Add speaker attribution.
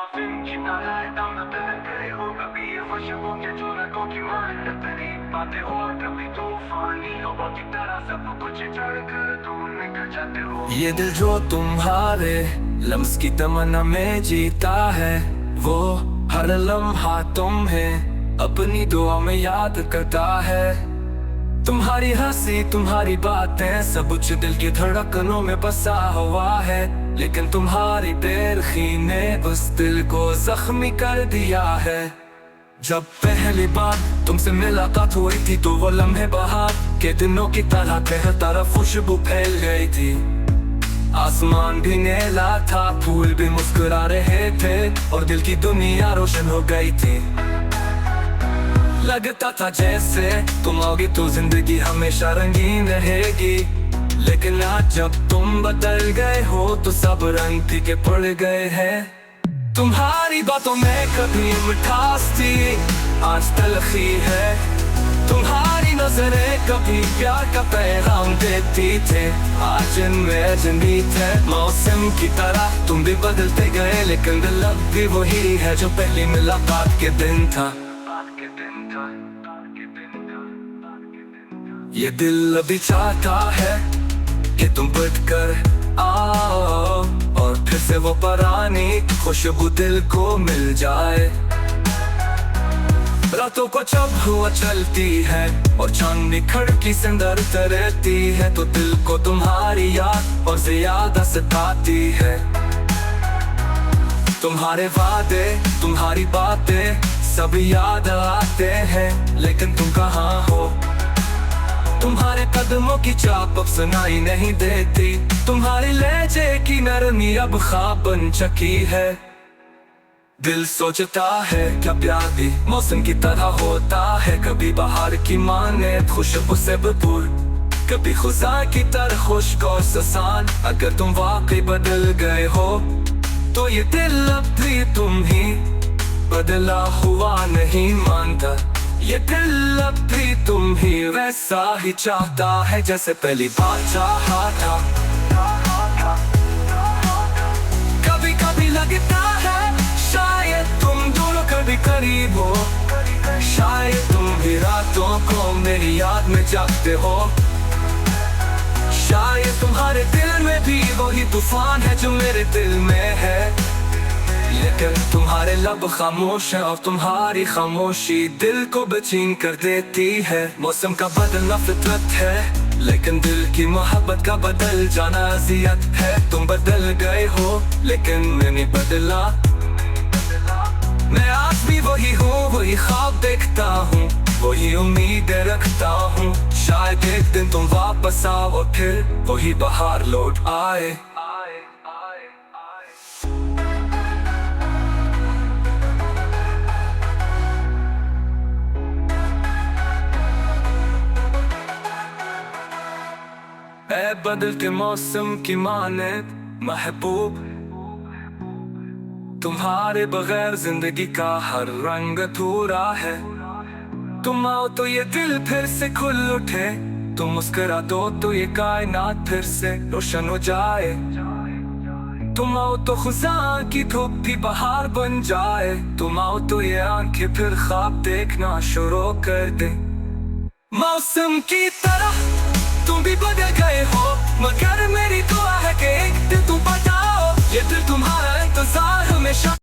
Speaker 1: Film की तरह दम बदल गए हो कभी ये खुशबू के झलकों की तेरी बातें हो कभी तूफानी हवा की तरह सब कुछ चढ़कर दूर निकल जाते हो।
Speaker 2: ये दिल जो तुम्हारे लम्स की तमन्ना में जीता है, वो हर लम्हा तुम्हें अपनी दुआ में याद करता है। तुम्हारी हंसी तुम्हारी बातें सब कुछ दिल की धड़कनों में बसा हुआ है, लेकिन तुम्हारी बेरखी ने उस दिल को जख्मी कर दिया है। जब पहली बार तुमसे मुलाकात हुई थी तो वो लम्हे बहार के दिनों की तरह हर तरफ खुशबू फैल गई थी। आसमान भी नीला था, फूल भी मुस्कुरा रहे थे और दिल की दुनिया रोशन हो गई थी। लगता था जैसे तुम आओगी तो जिंदगी हमेशा रंगीन रहेगी, लेकिन आज जब तुम बदल गए हो तो सब रंग फीके पड़ गए हैं। तुम्हारी बातों में कभी मिठास थी, आज तलखी है। तुम्हारी नजरें कभी प्यार का पैगाम देती थे, आज इनमें अजनीत है। मौसम की तरह तुम भी बदलते गए, लेकिन दिल अब भी वही है जो पहली मुलाकात के दिन था। ये दिल अभी चाहता है कि तुम बढ़ कर आओ और फिर से वो पुरानी खुशबू दिल को मिल जाए। रातों को जब हुआ चलती है और चांदनी खिड़की से अंदर तरती है, तो दिल को तुम्हारी याद और ज्यादा सताती है। तुम्हारे वादे तुम्हारी बातें सब याद आते हैं, लेकिन तुम कहाँ हो? तुम्हारे कदमों की चाप अब सुनाई नहीं देती, तुम्हारी लहजे की नरमी अब ख्वाब बन चुकी है। दिल सोचता है क्या प्यार भी मौसम की तरह होता है, कभी बाहर की माने खुशबू से भरपूर, कभी खुदा की तरह खुश्क और ससान। अगर तुम वाकई बदल गए हो तो ये दिल अब भी तुम ही बदला हुआ नहीं मानता। ये दिल अब भी तुम ही वैसा ही चाहता है जैसे पहली बार चाहा था। कभी कभी लगता है शायद तुम दोनों कभी करीब हो, शायद तुम भी रातों को मेरी याद में जागते हो। शायद तुम्हारे दिल में भी वही तूफान है जो मेरे दिल में है, लेकिन तुम्हारे लब खामोश है और तुम्हारी खामोशी दिल को बेचैन कर देती है। मौसम का बदलना फितरत है, लेकिन दिल की मोहब्बत का बदल जाना अजियत है। तुम बदल गए हो लेकिन मैं नहीं बदला, मैं आज भी वही हूँ, वही ख्वाब देखता हूँ, वही उम्मीदें रखता हूँ। शायद एक दिन तुम वापस आओ और फिर वही बहार लौट आए। ऐ बदलते मौसम की माने महबूब, तुम्हारे बगैर जिंदगी का हर रंग अधूरा है। तुम आओ तो ये दिल फिर से खुल उठे, तुम मुस्कुरा दो तो ये कायनात फिर से रोशन हो जाए। तुम आओ तो खुदा की धूप भी बहार बन जाए, तुम आओ तो ये आंखें फिर ख्वाब देखना शुरू कर दे। मौसम की तरह तुम भी बदल गए हो, मगर मेरी दुआ है कि एक दिन तुम बताओ, ये दिल तुम्हारा इंतजार हमेशा